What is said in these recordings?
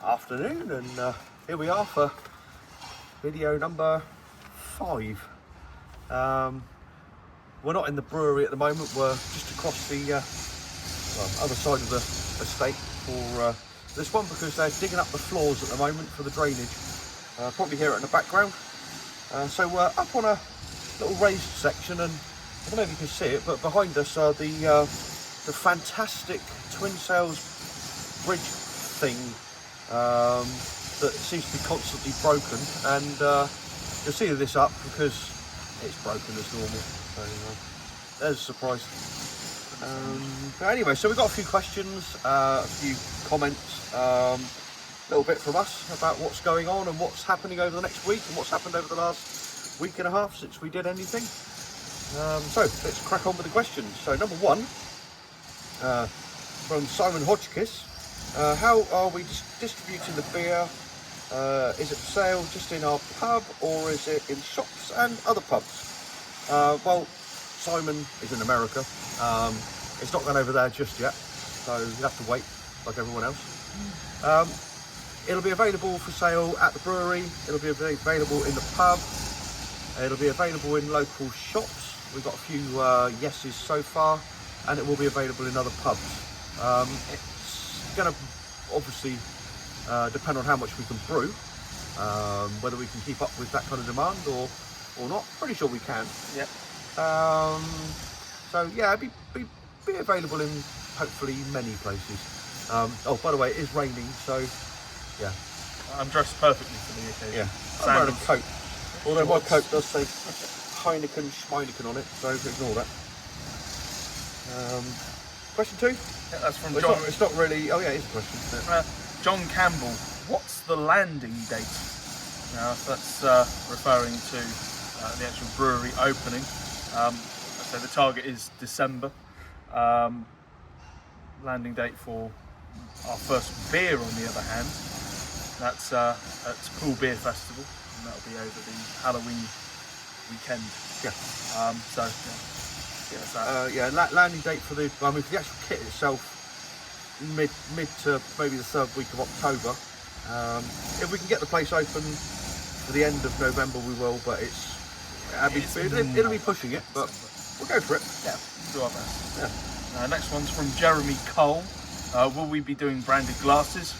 Afternoon, and here we are for video number 5. We're not in the brewery at the moment, we're just across the other side of the estate for this one, because they're digging up the floors at the moment for the drainage. Probably hear it in the background. So we're up on a little raised section, and I don't know if you can see it, but behind us are the fantastic twin sails bridge thing that seems to be constantly broken, and you'll see this up because it's broken as normal. So there's a surprise. But anyway, so we've got a few questions, a few comments, a little bit from us about what's going on and what's happening over the next week and what's happened over the last week and a half since we did anything. So let's crack on with the questions. So number 1, from Simon Hodgkiss. How are we distributing the beer? Is it for sale just in our pub, or is it in shops and other pubs? Well, Simon is in America. It's not gone over there just yet, so you'll have to wait like everyone else. It'll be available for sale at the brewery, it'll be available in the pub, it'll be available in local shops. We've got a few yeses so far, and it will be available in other pubs. It's going to obviously depend on how much we can brew, whether we can keep up with that kind of demand or not. Pretty sure we can. Yep. So yeah, it'll be available in hopefully many places. Oh, by the way, it is raining, so yeah. I'm dressed perfectly for the occasion. Yeah, I'm wearing a coat. Although my coat does say Heineken Schmeineken on it, so ignore that. Question 2? Yeah, that's from Well, John. it's not really. Oh yeah, it is a question. John Campbell. What's the landing date? Now, that's referring to the actual brewery opening. So the target is December. Landing date for our first beer, on the other hand, that's at Pool Beer Festival, and that'll be over the Halloween weekend. Yeah. Landing date for the. I mean, for the actual kit itself, mid to maybe the 3rd week of October. If we can get the place open for the end of November, we will. But it'll be pushing it, but we'll go for it. Yeah, do our best. Yeah. Next one's from Jeremy Cole. Will we be doing branded glasses?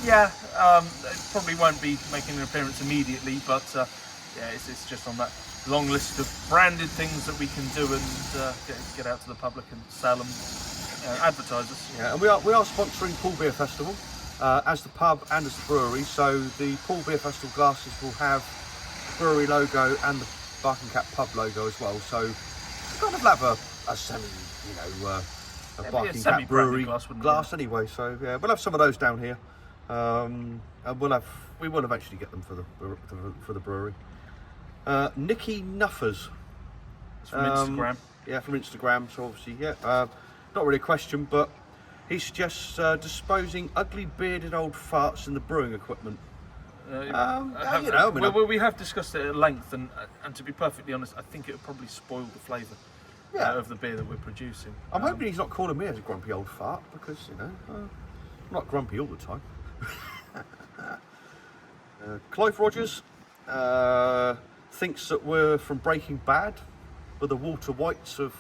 Yeah, it probably won't be making an appearance immediately, but yeah, it's just on that long list of branded things that we can do and get out to the public and sell them, advertise us. Yeah, and we are sponsoring Pool Beer Festival as the pub and as the brewery. So the Pool Beer Festival glasses will have the brewery logo and the Barking Cat pub logo as well. So kind of have a semi, a Barking Cat brewery glass anyway. So yeah, we'll have some of those down here, and we will eventually get them for the brewery. Nicky Nuffers. It's from Instagram. Yeah, from Instagram. So obviously, yeah, not really a question, but he suggests disposing ugly bearded old farts in the brewing equipment. We have discussed it at length, and to be perfectly honest, I think it would probably spoil the flavour of the beer that we're producing. I'm hoping he's not calling me as a grumpy old fart, because I'm not grumpy all the time. Clive Rogers thinks that we're from Breaking Bad, with the Walter Whites of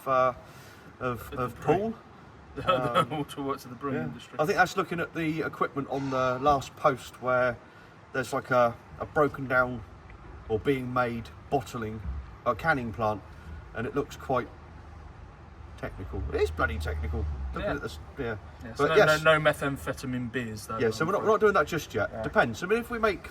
Pool. The Walter Whites of the brewing industry. I think that's looking at the equipment on the last post, where there's like a broken down or being made bottling or canning plant, and it looks quite technical. It is bloody technical. Yeah. But so yes. no methamphetamine beers though. Yeah, so we're not doing that just yet. Yeah. Depends. I mean, if we make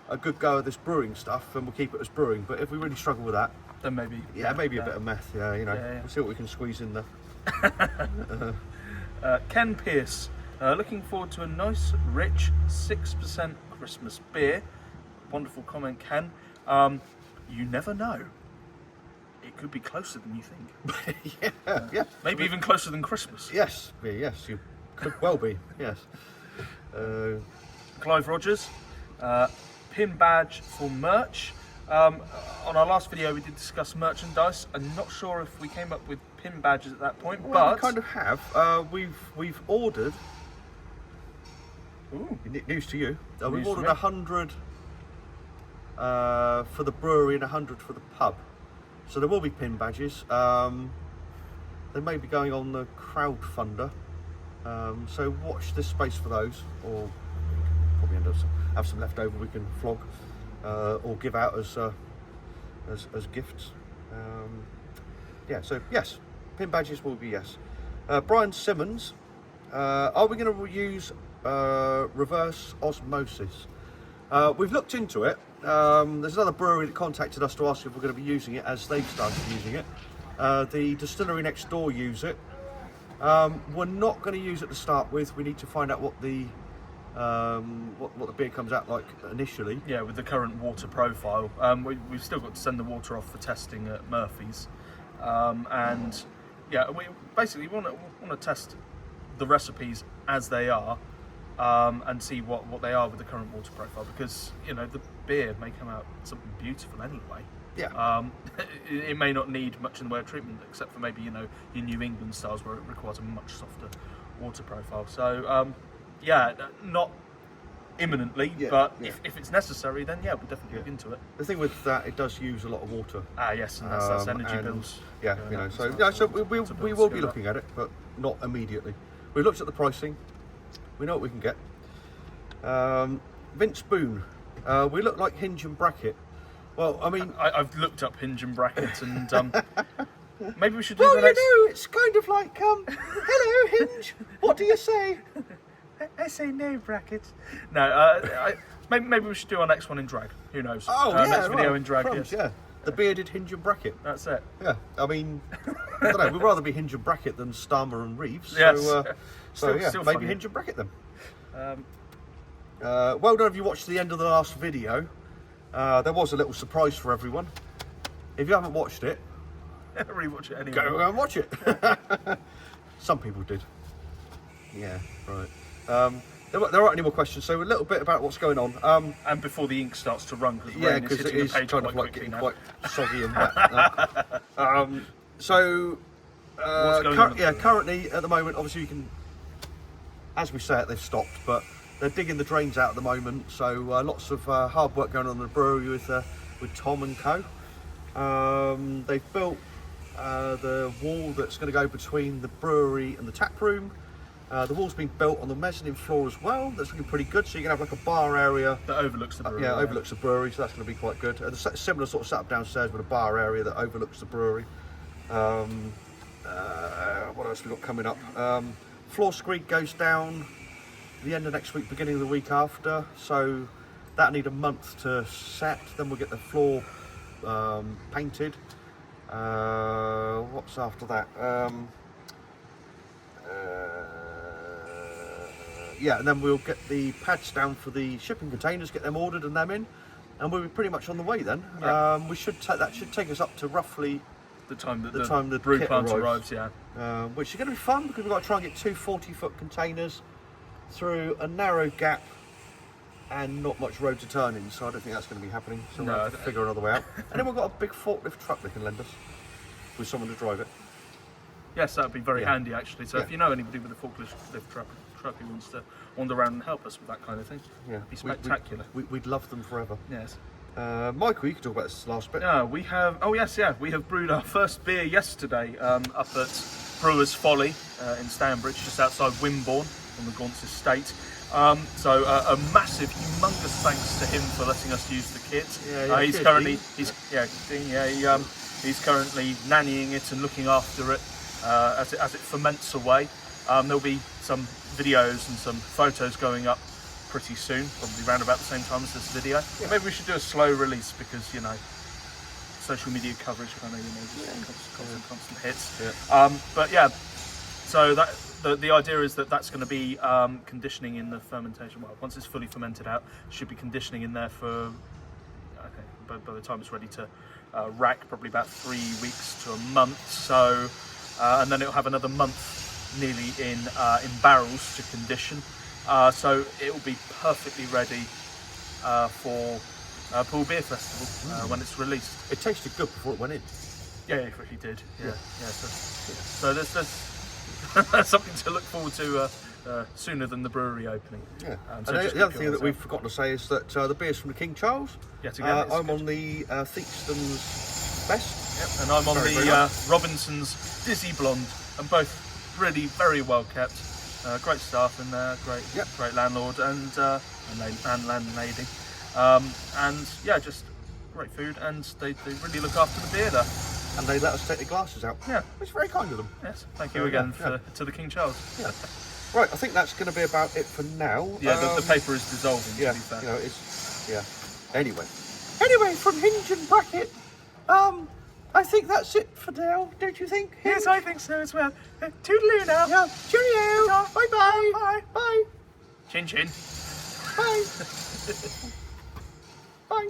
a good go at this brewing stuff, then we'll keep it as brewing. But if we really struggle with that, then maybe. Maybe a bit of meth. We'll see what we can squeeze in there. Ken Pierce, looking forward to a nice, rich 6% Christmas beer. Wonderful comment, Ken. You never know. It could be closer than you think. yeah. Maybe even closer than Christmas. Yes, you could well be. Yes. Clive Rogers, pin badge for merch. On our last video we did discuss merchandise. I'm not sure if we came up with pin badges at that point, well, but we kind of have. We've ordered Ooh. News to you. We've News to ordered me. 100 for the brewery and 100 for the pub. So there will be pin badges. They may be going on the crowdfunder. So watch this space for those, or probably have some left over we can flog or give out as gifts. Yeah, so yes, pin badges will be yes. Brian Simmons, are we going to use reverse osmosis? We've looked into it. There's another brewery that contacted us to ask if we're going to be using it as they've started using it. The distillery next door use it. We're not going to use it to start with. We need to find out what the beer comes out like initially. Yeah, with the current water profile, we've still got to send the water off for testing at Murphy's, and yeah, we basically want to test the recipes as they are, and see what they are with the current water profile, because the beer may come out something beautiful anyway. Yeah. It may not need much in the way of treatment, except for maybe your New England styles where it requires a much softer water profile. So yeah, not imminently, but if it's necessary, then yeah, we'll definitely look into it. The thing with that, it does use a lot of water. Yes, and that's energy bills. Yeah, so we will be looking at it, but not immediately. We looked at the pricing. We know what we can get. Vince Boone, we look like Hinge and Bracket. Well, I mean, I've looked up Hinge and Bracket, and maybe we should do well, the next. It's kind of like, hello Hinge, what do you say? I say no, Bracket. No, maybe we should do our next one in drag. Who knows? Oh, yeah, next video right. in drag. Crumbs, Yes. yeah. The bearded Hinge and Bracket. That's it. Yeah, I mean, I don't know. We'd rather be Hinge and Bracket than Starmer and Reeves. Yes. So yeah, still maybe funny. Hinge and Bracket them. Well done if you watched the end of the last video. There was a little surprise for everyone. If you haven't watched it, Rewatch it anyway. go and watch it. Some people did. Yeah, right. There aren't any more questions, so a little bit about what's going on. And before the ink starts to run, because Yeah, rain is because it hitting is the page kind quite of like quickly getting now. quite soggy and wet. So What's going on? currently at the moment, obviously you can, as we say it, they've stopped, but they're digging the drains out at the moment. So lots of hard work going on in the brewery with Tom and Co. They've built the wall that's going to go between the brewery and the tap room. The wall's been built on the mezzanine floor as well. That's looking pretty good. So you can have like a bar area That overlooks the brewery. yeah, overlooks the brewery, so that's going to be quite good. Similar sort of setup downstairs with a bar area that overlooks the brewery. What else we got coming up? Floor screed goes down the end of next week, beginning of the week after. So that'll need a month to set. Then we'll get the floor painted. What's after that? Yeah, and then we'll get the pads down for the shipping containers, get them ordered and them in, and we'll be pretty much on the way then. Yeah. That should take us up to roughly The time that the brew kit plant arrives. yeah. Which is going to be fun because we've got to try and get two 40-foot containers through a narrow gap and not much road to turn in, so I don't think that's going to be happening. So we'll have to figure another way out. And then we've got a big forklift truck they can lend us with someone to drive it. Yes, that would be very Yeah. handy actually. So Yeah. if you know anybody with a forklift truck who wants to wander around and help us with that kind of thing, Yeah, it'd be spectacular. We'd love them forever. Yes. Michael, you can talk about this last bit. Yeah, we have. Oh yes, yeah, we have brewed our first beer yesterday up at Brewers Folly in Stanbridge, just outside Wimborne on the Gaunts estate. So a massive, humongous thanks to him for letting us use the kit. He's cheers, currently Dean. he's currently nannying it and looking after it as it ferments away. There'll be some videos and some photos going up pretty soon, probably around about the same time as this video. Yeah. Maybe we should do a slow release because social media coverage kind of just constant hits. Yeah. But yeah, so that the idea is that's going to be conditioning in the fermentation. Well, once it's fully fermented out, it should be conditioning in there for by the time it's ready to rack, probably about 3 weeks to a month. So and then it'll have another month nearly in barrels to condition. So it will be perfectly ready for Pool Beer Festival when it's released. It tasted good before it went in. Yeah, it really did. Yeah. So there's something to look forward to sooner than the brewery opening. Yeah. So And just the other keep thing your that eyes we've out. forgotten to say is that the beer's from the King Charles. Yet again, it's I'm good. on the Theakston's Best. Yep, and I'm on Very, the very nice. Robinson's Dizzy Blonde, and both really very well kept. Great staff in there, Yep. great landlord and landlady, and yeah, just great food, and they really look after the beer there. And they let us take the glasses out. Yeah. It's very kind of them. Yes, thank you Yeah, again yeah. to the King Charles. Yeah. Right, I think that's going to be about it for now. Yeah, the paper is dissolving. Yeah, To be fair. you know, it's Anyway, from Hinge and Bracket, I think that's it for now. Don't you think? Hinge? Yes, I think so as well. Toodaloo now. Yeah. Cheerio. Bye bye. Bye. Bye. Chin chin. Bye. Bye.